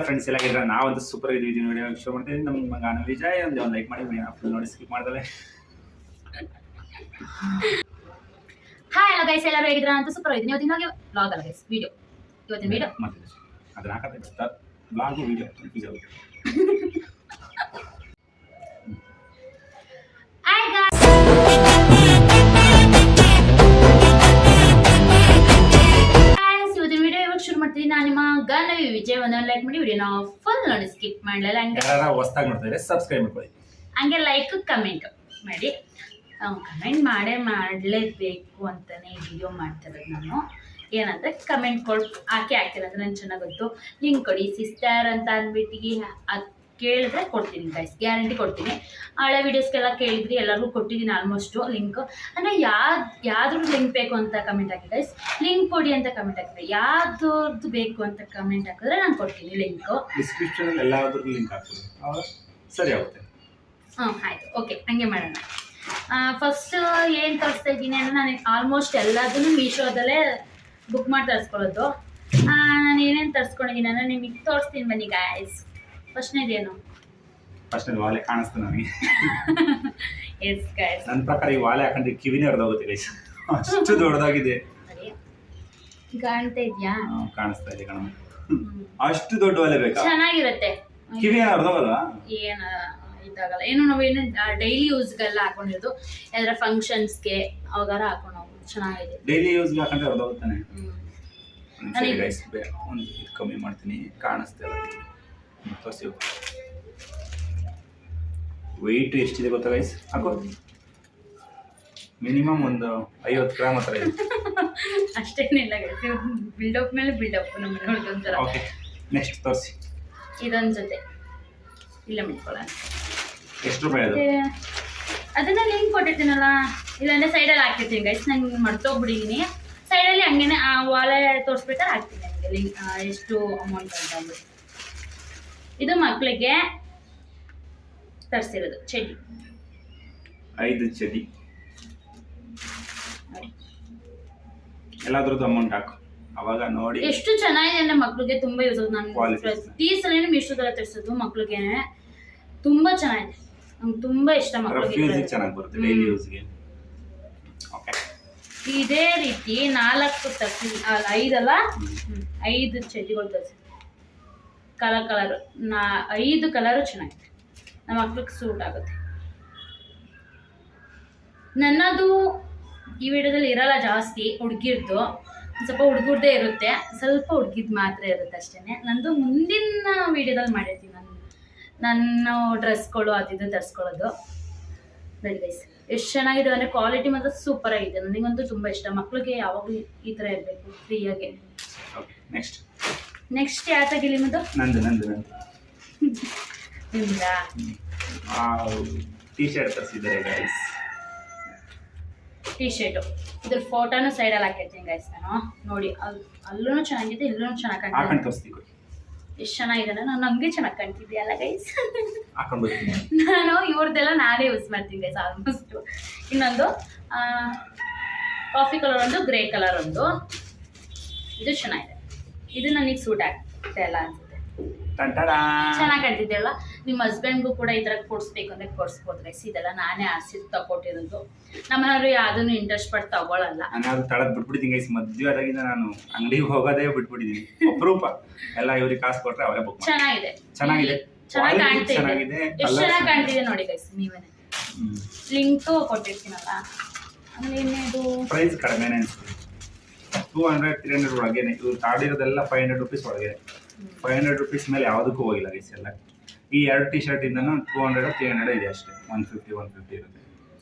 Friends ಎಲ್ಲ ಇದ್ರೆ ನಾವಂತೂ ಸೂಪರ್ ಇದೀವಿ. ವಿಡಿಯೋ ಶೋ ಮಾಡ್ತೀವಿ. ನಮ್ಮ ಮಗ ವಿಜಯ್ ಒಂದು ಲೈಕ್ ಮಾಡಿ ಫುಲ್ ನೋಡಿ ಸ್ಕಿಪ್ ಮಾಡ್ದಲೆ. ಹಾಯ್ ಹಲೋ ಗೈಸ್, ಎಲ್ಲರೂ ಹೇಗಿದ್ರ ಅಂತ ಸೂಪರ್ ಆಗಿದ್ದೀನಿ. ಇವತ್ತಿನ ವ್ಲಾಗ್ ಅಲ್ಲ ಗೈಸ್, ವಿಡಿಯೋ. ಇವತ್ತಿನ ವಿಡಿಯೋ ಅದನ್ನ ಹಾಕತ್ತೆ ಬ್ಲಾಗ್ ವಿಡಿಯೋ ಕನ್ಫ್ಯೂಸ್ ಆಗುತ್ತೆ. ಹಾಯ್ ಗೈಸ್, ಇವತ್ತಿನ ವಿಡಿಯೋ ಇವಾಗ ಶುರು ಮಾಡ್ತೀನಿ. ನಾನು ನಿಮ್ಮ ಗಾನವಿ ವಿಜಯ್. ಒಂದು ಲೈಕ್ ಮಾಡಿ ವಿಡಿಯೋನ ಫುಲ್ ನೋಡಿ ಸ್ಕಿಪ್ ಮಾಡಲಿಲ್ಲ. ಯಾರು ಹೊಸದಾಗಿ ನೋಡ್ತಾರೆ ಸಬ್ಸ್ಕ್ರೈಬ್ ಮಾಡ್ಕೊಳ್ಳಿ. ಹಂಗೆ ಲೈಕ್ ಕಮೆಂಟ್ ಮಾಡಿ. ಕಮೆಂಟ್ ಮಾಡಲೇಬೇಕು ಅಂತಲೇ ವಿಡಿಯೋ ಮಾಡ್ತಿರೋದು ನಾನು. ಏನಂದರೆ ಕಮೆಂಟ್ ಹಾಕಿರೋದು ನನಗೆ ಚೆನ್ನಾಗಿ ಗೊತ್ತು. ಲಿಂಕ್ ಕೊಡಿ ಸಿಸ್ಟರ್ ಅಂತ ಅಂದ್ಬಿಟ್ಟು ಅದು ಕೇಳಿದ್ರೆ ಕೊಡ್ತೀನಿ ಗೈಸ್, ಗ್ಯಾರಂಟಿ ಕೊಡ್ತೀನಿ. ಹಳೆ ವೀಡಿಯೋಸ್ಗೆಲ್ಲ ಕೇಳಿದ್ರಿ, ಎಲ್ಲರಿಗೂ ಕೊಟ್ಟಿದ್ದೀನಿ ಆಲ್ಮೋಸ್ಟು ಲಿಂಕ್. ಅಂದರೆ ಯಾವ್ದು ಲಿಂಕ್ ಬೇಕು ಅಂತ ಕಮೆಂಟ್ ಹಾಕಿ ಗೈಸ್, ಲಿಂಕ್ ಕೊಡಿ ಅಂತ ಕಮೆಂಟ್ ಹಾಕಿದ್ರೆ ಯಾವ್ದು ಬೇಕು ಅಂತ ಕಮೆಂಟ್ ಹಾಕಿದ್ರೆ ನಾನು ಕೊಡ್ತೀನಿ ಲಿಂಕು. ಡಿಸ್ಕ್ರಿಪ್ಷನಲ್ಲಿ ಎಲ್ಲಾದ್ರೂ ಲಿಂಕ್ ಹಾಕ್ತೀನಿ, ಸರಿ ಆಗುತ್ತೆ. ಆಯಿತು, ಓಕೆ, ಹಂಗೆ ಮಾಡೋಣ. ಫಸ್ಟ್ ಏನು ತರಿಸ್ತಾ ಇದ್ದೀನಿ ಅಂದರೆ ನಾನು ಆಲ್ಮೋಸ್ಟ್ ಎಲ್ಲದನ್ನು ಮೀಶೋದಲ್ಲೇ ಬುಕ್ ಮಾಡಿ ತರಿಸ್ಕೊಳ್ಳೋದು. ನಾನು ಏನೇನು ತರಿಸ್ಕೊಂಡಿದ್ದೀನಿ ಅಂದರೆ ನಿಮಗೆ ತೋರಿಸ್ತೀನಿ ಬನ್ನಿ ಗಾಯ್ಸ್. ಫಸ್ಟ್ನೇದೇನು? ಫಸ್ಟ್ನೇದು ವಾಲೆ ಕಾಣಿಸ್ತು ನನಗೆ. ಎಸ್ ಗಾಯ್ಸ್, ನನ್ನ ಪ್ರಕಾರ ಈ ವಾಲೆ ಹಾಕೊಂಡ್ರೆ ಕಿವಿನೇ ಹೊರದೋಗುತ್ತೆ ಗೈಸ್, ಅಷ್ಟು ದೊಡ್ಡದಾಗಿದೆ. ಕಾಣ್ತಾ ಇದೆಯಾ? ಕಾಣಿಸ್ತಾ ಇದೆ ಕಣ. ಅಷ್ಟು ದೊಡ್ಡ ವಾಲೆ ಬೇಕಾ? ಚೆನ್ನಾಗಿರುತ್ತೆ. ಕಿವಿ ಹೊರದೋಗಲ್ವಾ? ಏನು ಇದಾಗಲ್ಲ. ಏನು ನಾವೇನು ಡೈಲಿ ಯೂಸ್ಗೆಲ್ಲ ಹಾಕೊಂಡಿರೋದು, ಯಾವ್ದಾರ ಫಂಕ್ಷನ್ಸ್ಗೆ ಅವಾಗಾರ ಹಾಕೊಂಡು ಹೋಗೋದು. ಚೆನ್ನಾಗಿದೆ. ಡೈಲಿ ಯೂಸ್ಗೆ ಹಾಕೊಂಡ್ರೆ ಹೊರದೋಗುತ್ತಾನೆ. ಗೈಸ್ ಒಂದು ಇದು ಕಮ್ಮಿ ಮಾಡ್ತೀನಿ, ಕಾಣಿಸ್ತಾ ಇಲ್ಲ. ತೋರಿಸಿ ವೆಯ್ಟ್ ಎಷ್ಟಿದೆ ಗೊತ್ತಾ ಗೈಸ್? ಹಾಕೋ, ಮಿನಿಮಮ್ ಒಂದು 50 ಗ್ರಾಮ್ ಹತ್ರ ಇದೆ. ಅಷ್ಟೇನಿಲ್ಲ ಗೈಸ್, ಬಿಲ್ಡಪ್ ಮೇಲೆ ಬಿಲ್ಡಪ್ ನಮ್ಮ ನೋಡ್ಕೊಂತಾರ. ಓಕೆ, ನೆಕ್ಸ್ಟ್ ತೋರಿಸಿ. ಇದೊಂದು ಜೊತೆ ಇಲ್ಲ ಮಿಟ್ಕೊಳ್ಳೋಣ. ಎಷ್ಟು ರೂಪಾಯಿ ಅದು? ಅದನ್ನ ಲಿಂಕ್ ಕೊಟ್ಟಿರ್ತೀನಲ್ಲ, ಇಲ್ಲಾಂದ್ರೆ ಸೈಡಲ್ಲಿ ಹಾಕಿರ್ತೀನಿ ಗೈಸ್. ನಂಗೆ ಮರ್ತೋಗ್ಬಿಟ್ಟಿದ್ದೀನಿ. ಸೈಡಲ್ಲಿ ಹಂಗೇನೆ ಆ ವಾಲೆ ತೋರಿಸ್ಬೇಕಾದ್ರೆ ಹಾಕ್ತೀನಿ ನನಗೆ ಲಿಂಕ್ ಎಷ್ಟು ಅಮೌಂಟ್ ಅಂತ ಅಂದ್ಬಿಟ್ಟು. ಇದು ಮಕ್ಕಳಿಗೆ ತರಿಸಿರೋದು ಚಡ್ಡಿ, 5 ಚಡ್ಡಿ. ಎಲ್ಲಾದ್ರದ್ದು ಅಮೌಂಟ್ ಹಾಕು, ಅವಾಗ ನೋಡಿ ಎಷ್ಟು ಚೆನ್ನಾಗಿದೆ ಅಂದ್ರೆ ಮಕ್ಕಳಿಗೆ ತುಂಬಾ ಯೂಸ್ ಆಗುತ್ತೆ. ನಾನು ಪ್ರತಿ ಸಲ ಮೀಶೋದಲ್ಲ ತರಿಸೋದು ಮಕ್ಕಳಿಗೆ, ತುಂಬಾ ಚೆನ್ನಾಗಿದೆ. ನಂಗೆ ತುಂಬಾ ಇಷ್ಟ ಮಕ್ಕಳಿಗೆ. ಚೆನ್ನಾಗಿ ಬರುತ್ತೆ ಡೈಲಿ ಯೂಸ್ಗೆ. ಓಕೆ, ಇದೇ ರೀತಿ 4 ತರಿಸಿ, 5 ಅಲ್ಲ 5 ಚಡ್ಡಿಗಳು ತರಿಸಿ. ಕಲರ್ 5 ಕಲರು ಚೆನ್ನಾಗಿದೆ, ನಮ್ಮ ಮಕ್ಳಿಗೆ ಸೂಟ್ ಆಗುತ್ತೆ. ನನ್ನದು ಈ ವಿಡಿಯೋದಲ್ಲಿ ಇರಲ್ಲ ಜಾಸ್ತಿ, ಹುಡುಗಿರ್ದು ಸ್ವಲ್ಪ ಹುಡುಗರ್ದೇ ಇರುತ್ತೆ, ಸ್ವಲ್ಪ ಹುಡುಗಿದ್ ಮಾತ್ರ ಇರುತ್ತೆ ಅಷ್ಟೇ. ನಂದು ಮುಂದಿನ ವಿಡಿಯೋದಲ್ಲಿ ಮಾಡಿರ್ತೀನಿ ನನ್ನ ಡ್ರೆಸ್ಗಳು ಅದಿದ್ದು ತರಿಸ್ಕೊಳ್ಳೋದು. ನೋಡಿ ಗೈಸ್, ಎಷ್ಟು ಚೆನ್ನಾಗಿದೆ ಅಂದರೆ ಕ್ವಾಲಿಟಿ ಮಾತ್ರ ಸೂಪರ್ ಆಗಿದೆ. ನನಗಂತೂ ತುಂಬ ಇಷ್ಟ. ಮಕ್ಳಿಗೆ ಯಾವಾಗಲೂ ಈ ಥರ ಇರಬೇಕು ಫ್ರೀಯಾಗಿ. ನೆಕ್ಸ್ಟ್ ಯಾವ ತೆಗಿಲಿ ಮತ್ತು? ನಂದು ನಿಮ್ದಾ? ಟೀ ಶರ್ಟ್ ತರಿಸಿದ್ದಾರೆ ಗೈಸ್. ಟೀ ಶರ್ಟು ಇದ್ರ ಫೋಟೋನು ಸೈಡಲ್ಲಿ ಹಾಕಿರ್ತೀನಿ ಗೈಸ್ ನಾನು. ನೋಡಿ, ಅಲ್ಲೂ ಚೆನ್ನಾಗಿದೆ, ಇಲ್ಲೂ ಚೆನ್ನಾಗಿ ಕಾಣ್ತಿದೆ. ಎಷ್ಟು ಚೆನ್ನಾಗಿದೆ ಅಂದರೆ ನಾನು ನಮಗೆ ಚೆನ್ನಾಗಿ ಕಾಣ್ತಿದ್ದೆ ಅಲ್ಲ ಗೈಸ್. ನಾನು ಇವ್ರದ್ದೆಲ್ಲ ನಾನೇ ಯೂಸ್ ಮಾಡ್ತೀನಿ ಗೈಸ್ ಆಲ್ಮೋಸ್ಟು. ಇನ್ನೊಂದು ಕಾಫಿ ಕಲರ್ ಒಂದು, ಗ್ರೇ ಕಲರ್ ಒಂದು. ಇದು ಚೆನ್ನಾಗಿದೆ, ಇದು ನನಗೆ ಸೂಟ್ ಆಗ್ತದೆ ಅಲ್ಲ ಅನ್ಸುತ್ತೆ. ಚೆನ್ನಾಗಿ ಕಾಣ್ತಿದ್ದೆಲ್ಲ. ನಿಮ್ಮ ಹಸ್ಬೆಂಡ್ಗೂ ಕೂಡ ಈ ಥರ ಕೊಡಿಸ್ಬೇಕು ಅಂದರೆ ಕೊಡಿಸ್ಬೋದು ಗೈಸ್. ಇದೆಲ್ಲ ನಾನೇ ಆಸೆ ತಗೊಟ್ಟಿರೋದು. ನಮ್ಮನೆಯವರು ಯಾವುದನ್ನು ಇಂಟ್ರೆಸ್ಟ್ ಪಟ್ಟು ತಗೊಳ್ಳಲ್ಲ. ನಾನು ತಳದ್ ಬಿಟ್ಬಿಟ್ಟಿದ್ದೀನಿ ಗೈಸ್. ಮದುವೆ ಆದಾಗಿಂದ ನಾನು ಅಂಗಡಿಗೆ ಹೋಗೋದೇ ಬಿಟ್ಬಿಟ್ಟಿದ್ದೀನಿ. ಅಪರೂಪ ಎಲ್ಲ ಇವ್ರಿಗೆ ಕಾಸು ಕೊಟ್ರೆ ಅವರೇ ಬುಕ್. ಚೆನ್ನಾಗಿದೆ, ಚೆನ್ನಾಗಿ ಕಾಣ್ತಿದೆ. ಎಷ್ಟು ಚೆನ್ನಾಗಿ ಕಾಣ್ತಿದೆ ನೋಡಿ ಗೈಸ್. ನೀವೇನೆ ಲಿಂಕು ಕೊಟ್ಟಿರ್ತೀನಲ್ಲ. ಆಮೇಲೆ ಇನ್ನೇದು ಪ್ರೈಸ್ ಕಡಿಮೆನೇ ಅನಿಸ್ತು. 200-300 ಒಳಗೇನೆ. ಇವ್ರು ತಾಡಿರೋದೆಲ್ಲ 500 ರೂಪೀಸ್ ಒಳಗೆ. 500 ರೂಪೀಸ್ ಮೇಲೆ ಯಾವುದಕ್ಕೂ ಹೋಗಿಲ್ಲ ಗೈಸ್. ಎಲ್ಲ ಈ 2 ಟಿ ಶರ್ಟ್ ಇಂದನೂ 200-300 ಇದೆ ಅಷ್ಟೇ. 150 ಇರುತ್ತೆ.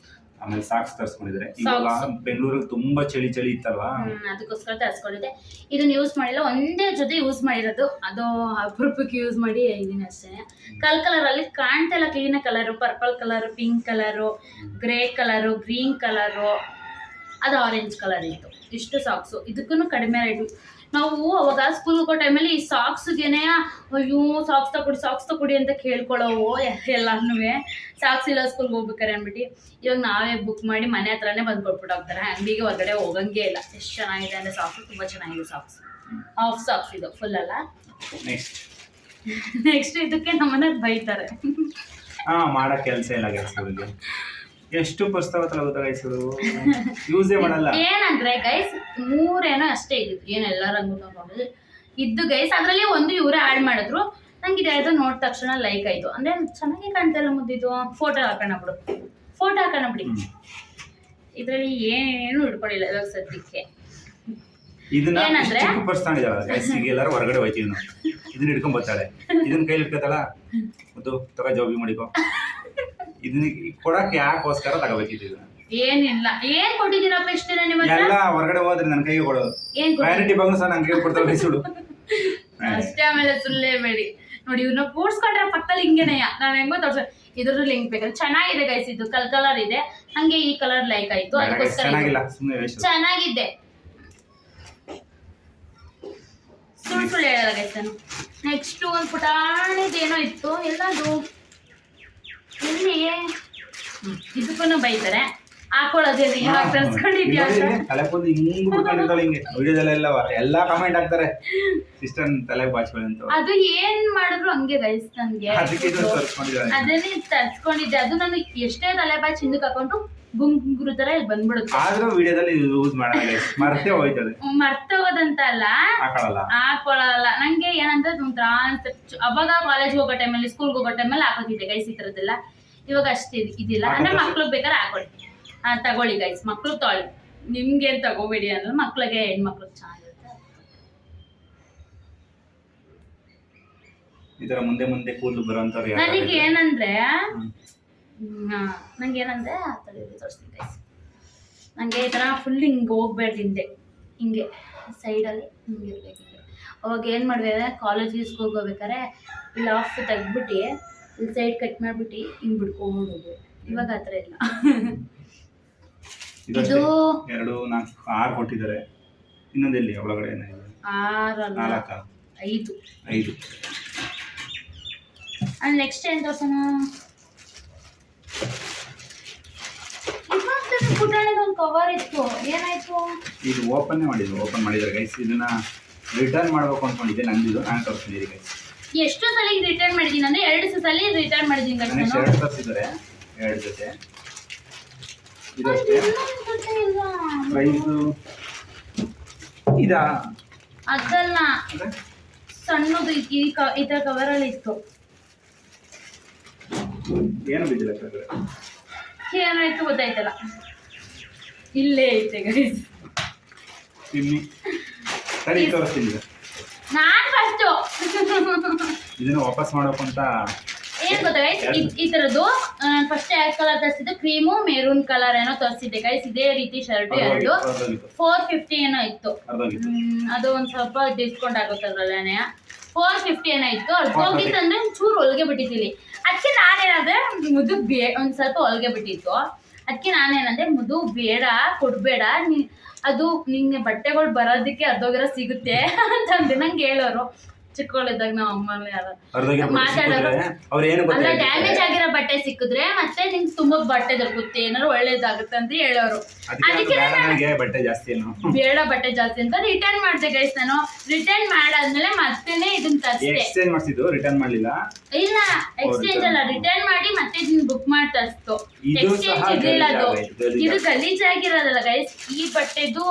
ಆಮೇಲೆ ಸಾಕ್ಸ್ ತರಿಸ್ಕೊಂಡಿದ್ದಾರೆ. ಇವಾಗ ಬೆಂಗಳೂರಲ್ಲಿ ತುಂಬಾ ಚಳಿ ಇತ್ತಲ್ವಾ, ಅದಕ್ಕೋಸ್ಕರ ತರಿಸ್ಕೊಂಡಿದ್ದೆ. ಇದನ್ನ ಯೂಸ್ ಮಾಡಿಲ್ಲ, ಒಂದೇ ಜೊತೆ ಯೂಸ್ ಮಾಡಿರೋದು. ಅದು ಅಪರೂಪಕ್ಕೆ ಯೂಸ್ ಮಾಡಿ ಇದೀನಿ ಅಷ್ಟೇ. ಕಲರ್ ಅಲ್ಲಿ ಕಾಣ್ತಾ ಇಲ್ಲ clean colour, purple colour, pink colour, grey colour, green colour, ಅದು ಆರೆಂಜ್ ಕಲರ್ ಇತ್ತು. ಇಷ್ಟು ಸಾಕ್ಸು. ಇದಕ್ಕೂ ಕಡಿಮೆ ರೇಟು. ನಾವು ಅವಾಗ ಸ್ಕೂಲ್ ಹೋಗೋ ಟೈಮಲ್ಲಿ ಈ ಸಾಕ್ಸ್ಗೆನೆ ಅಯ್ಯೋ ಸಾಕ್ಸ್ ತಗೊಡಿ ಅಂತ ಕೇಳ್ಕೊಳ್ಳೋವು ಎಲ್ಲಾನು. ಸಾಕ್ಸ್ ಇಲ್ಲ ಸ್ಕೂಲ್ಗೆ ಹೋಗ್ಬೇಕಾರೆ ಅಂದ್ಬಿಟ್ಟು ಇವಾಗ ನಾವೇ ಬುಕ್ ಮಾಡಿ ಮನೆ ಹತ್ರನೇ ಬಂದು ಕೊಟ್ಬಿಟ್ಟು ಹೋಗ್ತಾರೆ. ಅಂಗಡಿಗೆ ಹೊರಗಡೆ ಹೋಗಂಗೆ ಇಲ್ಲ. ಎಷ್ಟು ಚೆನ್ನಾಗಿದೆ ಅಂದರೆ ಸಾಕ್ಸು ತುಂಬ ಚೆನ್ನಾಗಿದೆ. ಸಾಕ್ಸ್ ಆಫ್ ಸಾಕ್ಸ್ ಇದು, ಫುಲ್ ಅಲ್ಲ. ನೆಕ್ಸ್ಟ್ ಇದಕ್ಕೆ ನಮ್ಮನ್ನ ಬೈತಾರೆ. ಮಾಡೋ ಕೆಲಸ ಇಲ್ಲ ಗೈಸ್ ಇವ್ರಿಗೆ. ಎಷ್ಟು ಪುಸ್ತಕ ತಗೋತಾ ಗೈಸ್ ಇವರು ಯೂಸೇ ಮಾಡಲ್ಲ. ಏನಂದ್ರೆ ಗೈಸ್ 3 ಏನೋ ಅಷ್ಟೇ ಇದ್ದಿದ್ದು, ಏನೆಲ್ಲ ರಂಗು ತಗೊಂಡು ಇದ್ದು ಗೈಸ್. ಅದರಲ್ಲಿ ಒಂದು ಇವರೇ ಆಡ್ ಮಾಡಿದ್ರು. ನಂಗೆ ಇದಾಯ್ತು ನೋಡಿದ ತಕ್ಷಣ ಲೈಕ್ ಆಯ್ತು. ಅಂದ್ರೆ ಚೆನ್ನಾಗಿ ಕಾಣ್ತಾ ಇಲ್ಲ ಮುದ್ದಿದ್ದು. ಫೋಟೋ ಹಾಕೋಣ ಬಿಡಿ. ಇದರಲ್ಲಿ ಏನು ಹಿಡ್ಕೊಳ್ಳಿಲ್ಲ ಇವಾಗ ಸದ್ಯಕ್ಕೆ. ಇದನ್ನ ಏನಂದ್ರೆ ಚಿಕ್ಕ ಪರ್ಸ್ ತಗೊಂಡಿದ್ದಾಳ ಗೈಸ್. ಈಗ ಎಲ್ಲರೂ ಹೊರಗಡೆ ಹೋಯ್ತೀವಿ ನಾವು, ಇದನ್ನ ಹಿಡ್ಕೊಂಡ್ ಬರ್ತಾಳೆ. ಇದನ್ನ ಕೈಲಿ ಇಟ್ಕೊತಾಳ, ಮುದ್ದು ತಗೋ ಜೋಬಿ ಮಾಡಿಕೋ. ಇದನ್ನ ಕೊಡಕ್ಕೆ ಯಾಕೋಸ್ಕರ ತಗೋಬೇಕಿತ್ತು ಇದನ್ನ. ಏನಿಲ್ಲ, ಏನ್ ಕೊಟ್ಟಿದ್ದೀರಪ್ಪ ಇಷ್ಟ ದಿನ ನಿಮ್ಮ ಹತ್ರ? ಎಲ್ಲ ಹೊರಗಡೆ ಹೋದ್ರೆ ನನ್ನ ಕೈಗೆ ಕೊಡೋದು. ಏನ್ ವ್ಯಾನಿಟಿ ಬಾಗ್ನು ಸಹ ನನ್ನ ಕೈಗೆ ಕೊಡ್ತಾಳೆ ಗೈಸ್ ಇವ್ಳು. ಅಷ್ಟೇ. ಆಮೇಲೆ ಸುಳ್ಳೇ ಬೇಡಿ ನೋಡಿ, ಇವ್ರನ್ನ ಕೂಡ್ಸ್ಕೊಂಡ್ರೆ ಪಕ್ಕದಲ್ಲಿ ಹಿಂಗೇನೆಯ ನಾನು ಹೆಂಗೋ ತೋರ್ಸ. ಇದ್ರಲ್ಲಿ ಲಿಂಕ್ ಬೇಕಾದ್ರೆ ಚೆನ್ನಾಗಿದೆ ಗೈಸ್. ಇದು ಕಲರ್ ಇದೆ, ಹಂಗೆ ಈ ಕಲರ್ ಲೈಕ್ ಆಯ್ತು, ಅದಕ್ಕೋಸ್ಕರ ಚೆನ್ನಾಗಿಲ್ಲ ಸುಮ್ಮನೆ ವೇಸ್ಟ್. ಚೆನ್ನಾಗಿದೆ. ಸುಳ್ಳು ಹೇಳಲ್ಲ ಗೈಸ್ ನಾನು. ನೆಕ್ಸ್ಟ್ ಒಂದು ಪುಟಾಣಿದೇನೋ ಇತ್ತು, ಎಲ್ಲದು ಎಲ್ಲಿ ಇದಕ್ಕೂ ಬೈತಾರೆ. ಹಾಕೊಳ್ಳೋದೇನು ಯಾವಾಗ ತರ್ಸ್ಕೊಂಡಿದ್ಯಾ ಅಂತ. ತಲೆ ಕೂದಲು ಹಿಂಗ್ ಬಿಟ್ಕೊಂಡಿರ್ತಾಳೆ ಹಿಂಗೆ. ವಿಡಿಯೋದಲ್ಲೆಲ್ಲ ಎಲ್ಲಾ ಕಮೆಂಟ್ ಹಾಕ್ತಾರೆ, ಸಿಸ್ಟರ್ ತಲೆಗೆ ಬಾಚ್ಕೊಳ್ಳಿ ಅಂತ. ಅದು ಏನ್ ಮಾಡಿದ್ರು ಹಂಗೆ ಗೈಸ್. ನನ್ಗೆ ಅದನ್ನೇ ತರ್ಸ್ಕೊಂಡಿದ್ದೆ. ಅದು ನಾನು ಎಷ್ಟೇ ತಲೆ ಬಾಚ್ ಹಿಂದಕ್ಕೆ ಹಾಕೊಂಡು ಗುಂಗುರು ತರ ಇಲ್ಲಿ ಬಂದ್ಬಿಡುತ್ತೆ. ಆದ್ರೂ ವಿಡಿಯೋದಲ್ಲಿ ಯೂಸ್ ಮಾಡಲ್ಲ, ಮರ್ತೇ ಹೋಯ್ತದೆ. ಮರ್ತೋಗೋದಂತ ಅಲ್ಲ, ಹಾಕೊಳ್ಳಲ್ಲ. ನಂಗೆ ಏನಂದ್ರೆ ಒಂಥರ ಅವಾಗ ಕಾಲೇಜ್ ಹೋಗೋ ಟೈಮಲ್ಲಿ, ಸ್ಕೂಲ್ಗೆ ಹೋಗೋ ಟೈಮಲ್ಲಿ ಹಾಕೋತಿದ್ದೆ ಗೈಸ್ ಈ ತರದ್ದೆಲ್ಲ. ಇವಾಗ ಅಷ್ಟೇ ಇದಿಲ್ಲ. ಅಂದ್ರೆ ಮಕ್ಳಿಗೆ ಬೇಕಾದ್ರೆ ಹಾಕೊಳ್ಳಿ, ತಗೊಳ್ಳಿ ಗೈಸ್. ಮಕ್ಳು ತೊಗೊಳ್ಳಿ, ನಿಮ್ಗೆ ತಗೋಬೇಡಿ ಅಂದ್ರೆ ಮಕ್ಳಿಗೆ, ಹೆಣ್ಮಕ್ಳಿಗೆ ಚೆನ್ನಾಗಿರುತ್ತೆ. ಈ ತರ ಮುಂದೆ ಮುಂದೆ ಕೂದಲು ಬರೋಂಥವ್ರು ನನಗೆ ಏನಂದ್ರೆ ತೋರಿಸ್ತೀನಿ ಗೈಸ್. ನನಗೆ ಈ ಥರ ಫುಲ್ ಹಿಂಗೆ ಹೋಗ್ಬೇಡ್ದು, ಹಿಂಗೆ ಸೈಡಲ್ಲಿ ಹಿಂಗೆ ಇರ್ಬೇಕು. ಹಿಂಗೆ ಅವಾಗ ಏನು ಮಾಡಿದೆ, ಕಾಲೇಜಿಗೆ ಹೋಗ್ಬೇಕಾರೆ ಇಲ್ಲಿ ಆಫ್ ತೆಗ್ದ್ಬಿಟ್ಟು ಇಲ್ಲಿ ಸೈಡ್ ಕಟ್ ಮಾಡಿಬಿಟ್ಟು ಹಿಂಗೆ ಬಿಡ್ಕೊಂಡು ಹೋಗ್ಬೇಕು. ಇವಾಗ ಆ ಥರ ಇಲ್ಲ. ಇದು 2, 4, 6 ಕೊಟ್ಟಿದ್ದಾರೆ. ಇನ್ನೊಂದೆಲ್ಲಿ ಒಳಗಡೆ 6 5. ನೆಕ್ಸ್ಟ್ ಏನು ತೋರ್ಸೋಣ? ಪುಟಾಣಿದ ಒಂದು ಕವರ್ ಇತ್ತು, ಏನಾಯ್ತು? ಇದು ಓಪನ್ ಮಾಡಿದ್ದಾರೆ ಗೈಸ್. ಇದನ್ನ ರಿಟರ್ನ್ ಮಾಡ್ಬೇಕು ಅನ್ಕೊಂಡಿದ್ದೆ. ನಂದಿದು ನಾನು ತೋರಿಸ್ತಿದ್ದೀನಿ ಗೈಸ್. ಎಷ್ಟು ಸಲ ರಿಟರ್ನ್ ಮಾಡಿದ್ದೀನಿ ಅಂದ್ರೆ 2 ಸಲ ರಿಟರ್ನ್ ಮಾಡಿದ್ದೀನಿ ಗೈಸ್. ನಾನು ಶರ್ಟ್ ತರಿಸಿದ್ದಾರೆ 2 ಜೊತೆ. ಇದಷ್ಟೇ ಪ್ರೈಸ್ ಇದಾ? ಅದಲ್ಲ, ಸಣ್ಣದು ಈ ತರ ಕವರಲ್ಲಿ ಇತ್ತು. ಏನು ಬಿದ್ದಿಲ್ಲ ಸರ್? ಏನಾಯ್ತು ಗೊತ್ತಾಯ್ತಲ್ಲ, ಇಲ್ಲೇ ಐತೆ ಗೈಸ್. ತಿನ್ನಿ ಸರಿ ತೋರಿಸ್ತೀನಿ. ನಾನು ಫಸ್ಟು ಇದನ್ನ ವಾಪಸ್ ಮಾಡಬೇಕು ಅಂತ. ಏನ್ ಗೊತ್ತಾ ಗೈಸ್, ಈ ತರದ್ದು ಫಸ್ಟ್ ಯಾವ ಕಲರ್ ತರಿಸಿದ್ದು, ಕ್ರೀಮು ಮೆರೂನ್ ಕಲರ್ ಏನೋ ತರಿಸಿದ್ದೆ ಗೈಸ್. ಇದೇ ರೀತಿ ಶರ್ಟ್ 2 450 ಏನೋ ಇತ್ತು. ಅದು ಒಂದ್ ಸ್ವಲ್ಪ ಡಿಸ್ಕೌಂಟ್ ಆಗುತ್ತೆ ಅದ್ರಲ್ಲೇನೆ. 450 ಏನೋ ಇತ್ತು. ಅರ್ಧೋಗಿತ್ತಂದ್ರೆ ಒಂಚೂರು ಹೊಲಿಗೆ ಬಿಟ್ಟಿದ್ದೀನಿ. ಅದಕ್ಕೆ ನಾನೇನಂದ್ರೆ ಮುದು ಒಂದ್ ಸ್ವಲ್ಪ ಹೊಲಿಗೆ ಬಿಟ್ಟಿತ್ತು. ಅದಕ್ಕೆ ನಾನೇನಂದ್ರೆ ಮುದು ಬೇಡ, ಕೊಡ್ಬೇಡ, ಅದು ನಿಂಗೆ ಬಟ್ಟೆಗಳು ಬರೋದಕ್ಕೆ ಅರ್ಧೋಗಿರೋ ಸಿಗುತ್ತೆ ಅಂತಂದು ನಂಗೆ ಹೇಳೋರು. ಚಿಕ್ಕವಳಿದ್ದಾಗ ನಮ್ಮ ಅಮ್ಮನ ಯಾರು ಮಾತಾಡೋರು, ಅಲ್ಲ ಡ್ಯಾಮೇಜ್ ಆಗಿರೋ ಬಟ್ಟೆ ಸಿಕ್ಕಿದ್ರೆ ಮತ್ತೆ ನಿಮ್ಗೆ ತುಂಬಾ ಬಟ್ಟೆ ದೊರಕುತ್ತೆ, ಏನಾದ್ರು ಒಳ್ಳೇದಾಗುತ್ತೆ ಅಂತ ಹೇಳೋರು. ಅದಕ್ಕೆ ಬಟ್ಟೆ ಜಾಸ್ತಿ ಬೇಡ ಬಟ್ಟೆ ಜಾಸ್ತಿ ಅಂತ ರಿಟರ್ನ್ ಮಾಡಿದೆ ಗೈಸ್. ನಾನು ರಿಟರ್ನ್ ಮಾಡಾದ್ಮೇಲೆ ಮತ್ತೇನೆ ಇದನ್ನ ತರಿಸಿದೆ. ಎಕ್ಸ್ಚೇಂಜ್ ಮಾಡಿಸಿದ್ದು, ರಿಟರ್ನ್ ಮಾಡಲಿಲ್ಲ. ಇಲ್ಲ ಎಕ್ಸ್ಚೇಂಜ್ ಅಲ್ಲ, ರಿಟರ್ನ್ ಮಾಡಿ ಮತ್ತೆ ಇದನ್ನ ಬುಕ್ ಮಾಡಿ ತರಿಸ್ತು. ಎಕ್ಸ್ಚೇಂಜ್ ಇರ್ಲಿಲ್ಲ ಅದು. ಇದು ಗಲೀಜಾಗಿರೋದಲ್ಲ ಗೈಸ್. ಈ ಬಟ್ಟೆದು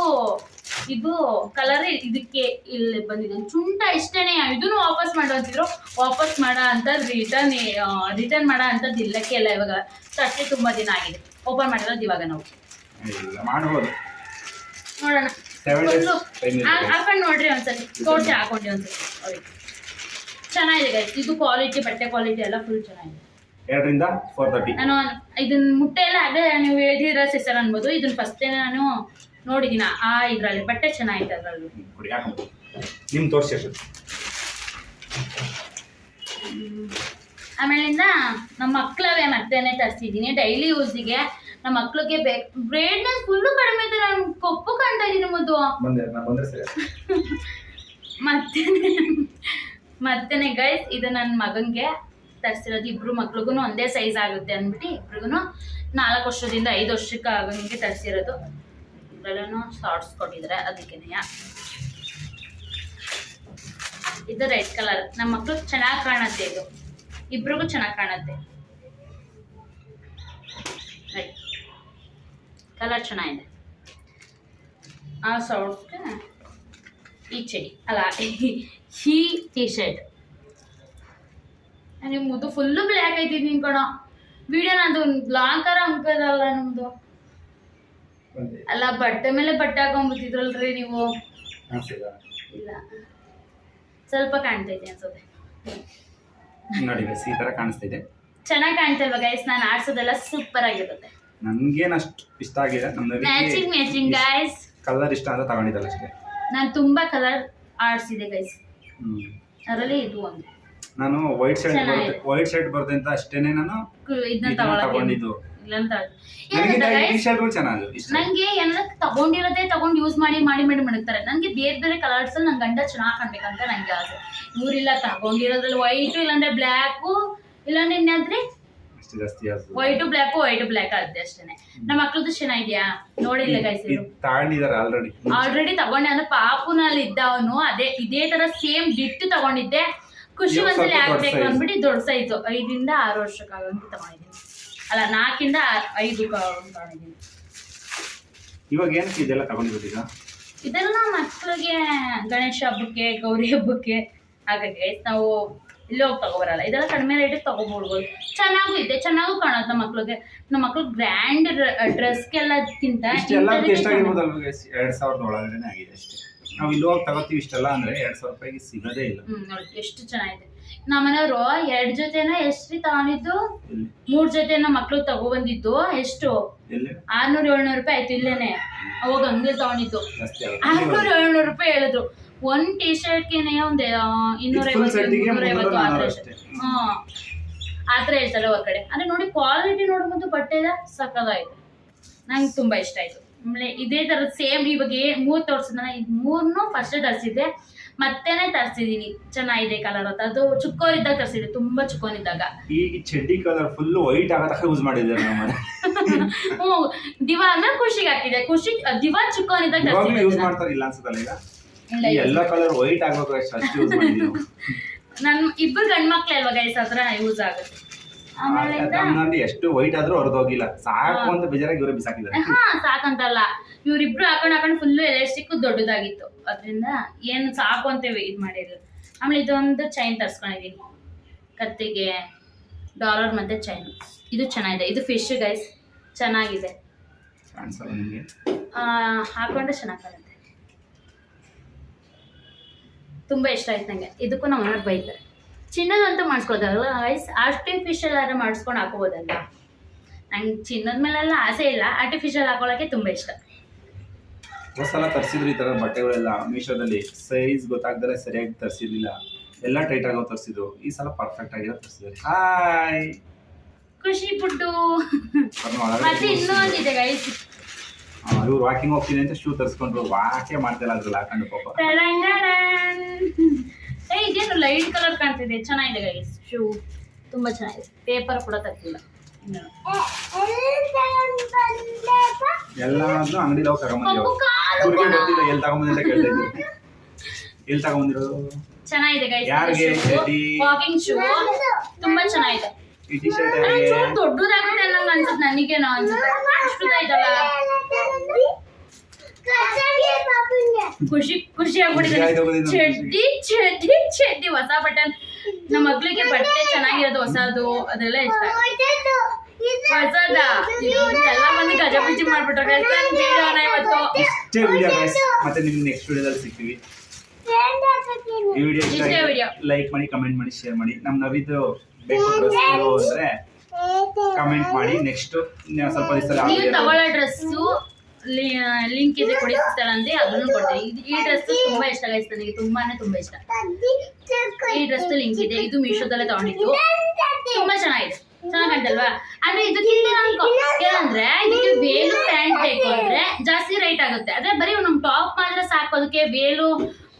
ಇದು ಕಲರ್ ಇದಕ್ಕೆ ಇಲ್ಲಿ ಬಂದಿದೆ. ಚುಂಟ ಇಷ್ಟೇನೆ. ಇದನ್ನು ವಾಪಸ್ ಮಾಡೋಂತಿದ್ರು, ವಾಪಸ್ ಮಾಡ ಅಂತ ರಿಟರ್ನ್ ಮಾಡ ಅಂತದ್ದು ಇಲ್ಲಕ್ಕೆ ಎಲ್ಲ. ಇವಾಗ ತಟ್ಟೆ ತುಂಬಾ ದಿನ ಆಗಿದೆ, ಓಪನ್ ಮಾಡಿರೋದು ಇವಾಗ ನಾವು. ಮಾಡ್ಬೋದು, ನೋಡೋಣ. ಹಾಕೊಂಡು ನೋಡ್ರಿ ಒಂದ್ಸತಿ, ತೋರ್ಸಿ ಹಾಕೊಂಡಿ ಒಂದ್ಸತಿ. ಚೆನ್ನಾಗಿದೆ ಗೈಸ್. ಇದು ಕ್ವಾಲಿಟಿ, ಬಟ್ಟೆ ಕ್ವಾಲಿಟಿ ಎಲ್ಲ ಫುಲ್ ಚೆನ್ನಾಗಿದೆ. 2 ರಿಂದ 430. ನಾನು ಇದನ್ನ ಮುಟ್ಟೆ ಎಲ್ಲ ಅದೇ ನೀವು ಹೇಳಿದಿರೋ ಸಿಸ್ಟರ್ ಅನ್ಬೋದು. ಇದನ್ನ ಫಸ್ಟ್ ನಾನು ನೋಡಿದೀನಿ ಇದ್ರಲ್ಲಿ. ಬಟ್ಟೆ ಚೆನ್ನಾಗಿದೆ ಅದ್ರಲ್ಲಿ. ನಿಮ್ ತೋರಿಸಿ. ಆಮೇಲಿಂದ ನಮ್ಮ ಮಕ್ಳವೇ ಮತ್ತೇನೆ ತರಿಸಿದ್ದೀನಿ ಡೈಲಿ ಯೂಸಿಗೆ. ನಮ್ಮ ಮಕ್ಳಿಗೆ ಬ್ರೇಡ್ನೆಸ್ ಫುಲ್ಲು ಕಡಿಮೆ ಇದೆ. ನಾನು ಕೊಪ್ಪು ಕಾಣ್ತಾ ಇದ್ದೀನಿ ಮುದ್ದು. ಮತ್ತೇನೆ ಗೈಸ್, ಇದು ನನ್ನ ಮಗನ್ಗೆ ತರಿಸಿರೋದು. ಇಬ್ರು ಮಕ್ಳಿಗೂ ಒಂದೇ ಸೈಜ್ ಆಗುತ್ತೆ ಅಂದ್ಬಿಟ್ಟು ಇಬ್ರಿಗೂ 4 ವರ್ಷದಿಂದ 5 ವರ್ಷಕ್ಕೆ ಆಗಂಗೆ ತರಿಸಿರೋದು. ಇದ್ರಲ್ಲೂ ಶಾರ್ಟ್ಸ್ ಕೊಟ್ಟಿದ್ರೆ ಅದಕ್ಕೇನೆಯ. ಇದು ರೆಡ್ ಕಲರ್. ನಮ್ಮ ಮಕ್ಳು ಚೆನ್ನಾಗಿ ಕಾಣುತ್ತೆ, ಇದು ಇಬ್ರಿಗೂ ಚೆನ್ನಾಗಿ ಕಾಣುತ್ತೆ. ಕಲರ್ ಚೆನ್ನಾಗಿದೆ. ಆ ಸೌಟ್ಗೆ ಈ ಚಡಿ ಅಲ್ಲ ಈ ಟೀ ಶರ್ಟ್. ನಿಮ್ಮದು ಫುಲ್ಲು ಬ್ಲ್ಯಾಕ್ ಐತಿ ನಿಂತ್ಕೊಳೋ ವಿಡಿಯೋ. ನಂದು ಬ್ಲಾಕರ ಅನ್ಕೋದಲ್ಲ ನಮ್ದು. ಅಲ್ಲ ಬಟ್ಟೆ ಮೇಲೆ ಬಟ್ಟೆ ಹಾಕೊಂಡ್ಬಿಟ್ಟಿದ್ರಲ್ರಿ ನೀವು. ಇಲ್ಲ ಸ್ವಲ್ಪ ಕಾಣ್ತೈತೆ ಅನ್ಸುತ್ತೆ ನೋಡಿ ಗೈಸ್, ಈ ತರ ಕಾಣಿಸ್ತಿದೆ. ಚೆನ್ನಾಗಿ ಕಾಣ್ತಲ್ವಾ ಗೈಸ್? ನಾನು ಆಡ್ಸೋದೆಲ್ಲ ಸೂಪರ್ ಆಗಿರುತ್ತೆ. ನನ್ಗೇನು ಅಷ್ಟು ಇಷ್ಟ ಆಗಿದೆ. Matching guys. ಕಲರ್ ಇಷ್ಟ ಅಂತ ತಗೊಂಡಿದ್ದಲ್ಲ ಅಷ್ಟೇ. ನಾನು ತುಂಬಾ ಕಲರ್ ಆಡ್ಸಿದೆ ಗೈಸ್, ಅದರಲ್ಲಿ ಇದು ಒಂದು. ನಾನು ವೈಟ್ ಶರ್ಟ್ ಬರುತ್ತೆ ಅಂತ ಅಷ್ಟೇನೆ ನಾನು ಇದನ್ನ ತಗೊಂಡಿದ್ದು. ನಂಗೆ ಏನಾದ್ರು ತಗೊಂಡಿರೋದೇ ತಗೊಂಡು ಯೂಸ್ ಮಾಡಿ ಮಡಗ್ತಾರೆ. ನಂಗೆ ಬೇರೆ ಬೇರೆ ಕಲರ್ಸ್ ಅಲ್ಲಿ ನನ್ ಗಂಡ ಚೆನ್ನಾಗಿ ಕಾಣ್ಬೇಕಂತ ನಂಗೆ ಆಸೆ. ಇವ್ರಿಲ್ಲ, ತಗೊಂಡಿರೋದ್ರಲ್ಲಿ ವೈಟ್ ಇಲ್ಲಾಂದ್ರೆ ಬ್ಲ್ಯಾಕು ಇಲ್ಲಾಂದ್ರೆ ಇನ್ನಾದ್ರೆ ವೈಟು ಬ್ಲ್ಯಾಕ್ ಆಗುತ್ತೆ ಅಷ್ಟೇನೆ. ನಮ್ಮ ಮಕ್ಳದ್ದು ಚೆನ್ನಾಗಿದ್ಯಾ ನೋಡಿಲ್ಲ ಗೈಸ್. ಆಲ್ರೆಡಿ ತಗೊಂಡೆ ಅಂದ್ರೆ ಪಾಪುನಲ್ಲಿ ಇದ್ದ ಅವನು ಇದೇ ತರ ಸೇಮ್ ಡಿಟ್ಟು ತಗೊಂಡಿದ್ದೆ. ಖುಷಿ ಒಂದ್ಸಲಿ ಆಗ್ಬೇಕು ಅಂದ್ಬಿಟ್ಟು ದೊಡ್ಡ ಸೈಜು 5 ಇಂದ 6 ವರ್ಷಕ್ಕಾಗಂತ ತಗೊಂಡಿದ್ದೀನಿ. ಅಲ್ಲ 4 ಇಂದ 5 ತಗೊಂಡಿದ್ದೀನಿ. ಇವಾಗ ಏನಕ್ಕೆ ಇದೆಲ್ಲ ತಗೊಂಡಿರೋದೀಗ? ಇದೆಲ್ಲ ಮಕ್ಕಳಿಗೆ ಗಣೇಶ ಹಬ್ಬಕ್ಕೆ, ಗೌರಿ ಹಬ್ಬಕ್ಕೆ ಹಾಗಾಗಿ ನಾವು ಇಲ್ಲೇ ಹೋಗಿ ತಗೋಬರಲ್ಲ. ಇದೆಲ್ಲ ಕಡಿಮೆ ರೇಟಿಗೆ ತಗೋಬಿಡ್ಬೋದು. ಚೆನ್ನಾಗೂ ಇದೆ, ಚೆನ್ನಾಗೂ ಕಾಣುತ್ತೆ ನಮ್ಮ ಮಕ್ಳಿಗೆ. ನಮ್ಮ ಮಕ್ಳು ಗ್ರ್ಯಾಂಡ್ ಡ್ರೆಸ್ಗೆಲ್ಲಕ್ಕಿಂತ 2000 ಒಳಗಡೆ ಆಗಿದೆ ಅಷ್ಟೇ. ನಾವು ಇಲ್ಲಿ ಹೋಗಿ ತಗೋತೀವಿ ಇಷ್ಟೆಲ್ಲ ಅಂದ್ರೆ 2000 ರೂಪಾಯಿಗೆ ಸಿಗೋದೇ ಇಲ್ಲ. ನೋಡಿ ಎಷ್ಟು ಚೆನ್ನಾಗಿದೆ. ನಮ್ಮನೆಯವರು 2 ಜೊತೆನ ಎಷ್ಟು ತಗೊಂಡಿದ್ದು, 3 ಜೊತೆನ ಮಕ್ಳು ತಗೊಬಂದಿದ್ದು. ಎಷ್ಟು 600-700 ರೂಪಾಯಿ ಆಯ್ತು. ಇಲ್ಲೇನೆ ಅವಾಗ ಹಂಗೆ ತಗೊಂಡಿದ್ದು 600-700 ರೂಪಾಯಿ ಹೇಳಿದ್ರು. ಒಂದ್ ಟೀ ಶರ್ಟ್ಗೆನೆ ಒಂದ್ 250-350 ಆತರ ಹೇಳ್ತಾರೆ ಹೊರಗಡೆ. ಅಂದ್ರೆ ನೋಡಿ ಕ್ವಾಲಿಟಿ ನೋಡ್ಬೋದು, ಬಟ್ಟೆ ಸಕ್ಕದಾಯ್ತು. ನಂಗೆ ತುಂಬಾ ಇಷ್ಟ ಆಯ್ತು. ಆಮೇಲೆ ಇದೇ ತರದ ಸೇಮ್ ಇವಾಗ 3 ತೋರ್ಸಿದ್ನ, ಇದು 3 ಫಸ್ಟ್ ತರಿಸಿದ್ದೆ, ಮತ್ತೇನೆ ತರಿಸಿದೀನಿ. ಚೆನ್ನಾಗಿದೆ ಕಲರ್ ಅಂತ. ಅದು ಚಿಕ್ಕೋರಿದ್ದಾಗ ತರಿಸಿದೆ, ತುಂಬಾ ಚಿಕ್ಕೋನಿದ್ದಾಗ. ಈ ಚಡ್ಡಿ ಕಲರ್ ಫುಲ್ ವೈಟ್ ಆಗತಕ್ಕ ಯೂಸ್ ಮಾಡಿದ್ದಾರೆ ದಿವಾ ಅಂದ್ರೆ ಖುಷಿಗೆ ಹಾಕಿದೆ. ದಿವಾ ಚಿಕ್ಕೋನಿದ್ದಾಗ ಯೂಸ್ ಮಾಡ್ತಾರೆ. ಇಲ್ಲ ಅನ್ಸುತ್ತಲ್ಲ ಈಗ ಎಲ್ಲ ಕಲರ್ ವೈಟ್ ಆಗ್ಬೇಕು ಅಷ್ಟು ಯೂಸ್ ಮಾಡಿದೀವಿ. ನನ್ ಇಬ್ಬರು ಗಂಡ್ಮಕ್ಳೆ ಅಲ್ವಾ ಗೈಸ್, ಹತ್ರ ಯೂಸ್ ಆಗುತ್ತೆ. ಆಮೇಲೆ ಎಷ್ಟು ವೈಟ್ ಆದ್ರೂ ಹೊರದೋಗಿಲ್ಲ, ಸಾಕು ಅಂತ ಬೇಜಾರಾಗಿ ಇವ್ರೆ ಬಿಸಾಕಿದ್ದಾರೆ. ಸಾಕಂತಲ್ಲ, ಇವ್ರಿಬ್ರು ಹಾಕೊಂಡು ಫುಲ್ ಎಲಾಸ್ಟಿಕ್ ದೊಡ್ಡದಾಗಿತ್ತು, ಅದ್ರಿಂದ ಏನು ಸಾಕು ಅಂತ ಇದ್ ಮಾಡಿದ್ರು. ಆಮೇಲೆ ಇದೊಂದು ಚೈನ್ ತರ್ಸ್ಕೊಂಡಿದೀನಿ, ಕತ್ತಿಗೆ ಡಾಲರ್ ಮತ್ತೆ ಚೈನ್. ಇದು ಚೆನ್ನಾಗಿದೆ. ಇದು ಫಿಶ್ ಗೈಸ್, ಚೆನ್ನಾಗಿದೆ. ಹಾಕೊಂಡ್ರೆ ಚೆನ್ನಾಗಿ ಕಾಣುತ್ತೆ. ತುಂಬಾ ಇಷ್ಟ ಆಯ್ತು ನಂಗೆ. ಇದಕ್ಕೂ ನಮ್ಮ ಮನೆಯವ್ರು ಬೈತಾರೆ. ಚಿನ್ನದಂತೂ ಮಾಡಿಸ್ಕೊಳ್ತಾರಲ್ಲ ಗೈಸ್, ಆರ್ಟಿಫಿಷಿಯಲ್ ಆದ್ರೆ ಮಾಡಿಸ್ಕೊಂಡು ಹಾಕೋಬೋದಲ್ಲ. ನಂಗೆ ಚಿನ್ನದ ಮೇಲೆಲ್ಲ ಆಸೆ ಇಲ್ಲ, ಆರ್ಟಿಫಿಷಿಯಲ್ ಹಾಕೊಳ್ಳೋಕೆ ತುಂಬಾ ಇಷ್ಟ. ಹೊಸಲ ತರಿಸಿದ್ರು ಈ ತರ ಬಟ್ಟೆಗಳೆಲ್ಲ ಮೀಶೋದಲ್ಲಿ, ಸೈಜ್ ಗೊತ್ತಾಗ್ದರೆ ಸರಿಯಾಗಿ ತರಿಸಿರ್ಲಿಲ್ಲ, ಎಲ್ಲ ಟೈಟ್ ಆಗೋ ತರಿಸಿದ್ರು. ಈ ಸಲ ಪರ್ಫೆಕ್ಟ್ ಆಗಿರೋ ತರಿಸಿದ್ದಾರೆ. ಹಾಯ್ ಖುಷಿ ಪುಟ್ಟು. ಮತ್ತೆ ಇನ್ನೂ ಒಂದಿದೆ ಗೈಸ್, ಇವ್ರು ವಾಕಿಂಗ್ ಹೋಗ್ತೀನಿ ಅಂತ ಶೂ ತರಿಸ್ಕೊಂಡ್ರು, ವಾಕೆ ಮಾಡ್ತಿಲ್ಲ ಅದ್ರಲ್ಲಿ ಹಾಕೊಂಡು ಪಾಪ. ಇದೇನು ಲೈಟ್ ಕಲರ್ ಕಾಣ್ತಿದೆ, ಚೆನ್ನಾಗಿದೆ ಗೈಸ್. ಶೂ ತುಂಬಾ ಚೆನ್ನಾಗಿದೆ. ಪೇಪರ್ ಕೂಡ ತಗ್ಗಿಲ್ಲ. ಎಲ್ಲಾದ್ರೂ ಅಂಗಡಿಲಿ ಹೋಗಿ ತಗೊಂಬಂದಿರೋ, ಎಲ್ಲಿ ತಗೊಂಬಂದಿರ ಕೇಳ್ತಾ ಇದ್ರು. ಎಲ್ಲಿ ತಗೊಂಬಂದಿರೋದು? ಚೆನ್ನಾಗಿದೆ ಗೈಸ್. ಯಾರಿಗೆ? ವಾಕಿಂಗ್ ಶೂ ತುಂಬಾ ಚೆನ್ನಾಗಿದೆ. ಈ ಟಿ ಶರ್ಟ್ ದೊಡ್ಡದಾಗುತ್ತೆ ಅನ್ನಂಗ ಅನ್ಸುತ್ತೆ ನನಗೇನೋ ಅನ್ಸುತ್ತೆ. ಅಷ್ಟುದಾಯ್ತಲ್ಲ, ಖುಷಿ ಆಗ್ಬಿಟ್ಟಿದೆ. ಚಡ್ಡಿ ಹೊಸ ಬಟನ್. ನಮ್ಮ ಮಕ್ಳಿಗೆ ಬಟ್ಟೆ ಚೆನ್ನಾಗಿರೋದು ಹೊಸದು ಅದೆಲ್ಲ ಇಷ್ಟ. ಹೊಸದ ಎಲ್ಲ ಮಂದಿ ಗಜಪೂಜೆ ಮಾಡ್ಬಿಟ್ರೆ ಇವತ್ತು. ಇಷ್ಟೇ ವಿಡಿಯೋ ಗೈಸ್, ಮತ್ತೆ ನಿಮ್ಗೆ ನೆಕ್ಸ್ಟ್ ವಿಡಿಯೋದಲ್ಲಿ ಸಿಗ್ತೀವಿ. ಈ ವಿಡಿಯೋ ಲೈಕ್ ಮಾಡಿ, ಕಮೆಂಟ್ ಮಾಡಿ, ಶೇರ್ ಮಾಡಿ. ನಮ್ಮ ನವಿದು ಬೇಕು ಅಂದ್ರೆ ಕಮೆಂಟ್ ಮಾಡಿ. ನೆಕ್ಸ್ಟ್ ಸ್ವಲ್ಪ ದಿವಸ ನೀವು ತಗೊಳ್ಳೋ ಡ್ರೆಸ್ಸು ಲಿಂಕ್ ಇದೆ ಕೊಡಿ ಅಂದ್ರೆ ಅದನ್ನು ಕೊಡ್ತೀನಿ. ಈ ಡ್ರೆಸ್ ತುಂಬಾ ಇಷ್ಟ ಗೈಸ್, ನನಗೆ ತುಂಬಾ ಇಷ್ಟ. ಈ ಡ್ರೆಸ್ ಲಿಂಕ್ ಇದೆ. ಇದು ಮೀಶೋದಲ್ಲೇ ತಗೊಂಡಿದ್ದು, ತುಂಬಾ ಚೆನ್ನಾಗಿದೆ. ಚೆನ್ನಾಗಿ ಕಾಣ್ತಲ್ವಾ? ಆದ್ರೆ ಇದಕ್ಕಿಂತ ಏನಂದ್ರೆ ಇದಕ್ಕೆ ವೇಲು ಪ್ಯಾಂಟ್ ಬೇಕು ಅಂದ್ರೆ ಜಾಸ್ತಿ ರೇಟ್ ಆಗುತ್ತೆ. ಆದ್ರೆ ಬರೀ ನಮ್ ಟಾಪ್ ಮಾತ್ರ ಸಾಕು, ಅದಕ್ಕೆ ವೇಲು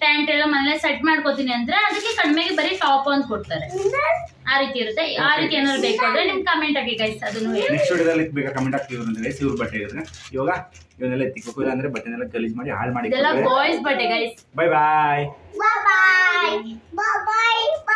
ಪ್ಯಾಂಟ್ ಎಲ್ಲ ಮನೇಲೆ ಸೆಟ್ ಮಾಡ್ಕೋತೀನಿ ಅಂದ್ರೆ ಅದಕ್ಕೆ ಕಡಿಮೆಗೆ ಬರೀ ಟಾಪ್ ಅಂತ ಕೊಡ್ತಾರೆ. ಆ ರೀತಿ ಇರುತ್ತೆ. ಆ ರೀತಿ ಏನಾದ್ರು ಬೇಕಾದ್ರೆ ನಿಮ್ ಕಮೆಂಟ್ ಆಗಿ ಗೈಸ್ ಅದನ್ನು ಹೇಳಿ. ನೆಕ್ಸ್ಟ್ ವಿಡಿಯೋದಲ್ಲಿ ಬೇಕಾ ಕಮೆಂಟ್ ಆಗ್ತಿದ್ರು ಅಂದ್ರೆ ಗೈಸ್ ಇವ್ರ ಬಟ್ಟೆ ಇದ್ರೆ ಇವಾಗ ಇವನ್ನೆಲ್ಲ ಎತ್ತಿಕ್ಬೇಕು, ಇಲ್ಲ ಅಂದ್ರೆ ಬಟ್ಟೆನೆಲ್ಲ ಗಲೀಜ್ ಮಾಡಿ ಹಾಳು ಮಾಡಿ. ಇದೆಲ್ಲ ಬಾಯ್ಸ್ ಬಟ್ಟೆ guys. Bye bye. Bye bye. Bye bye.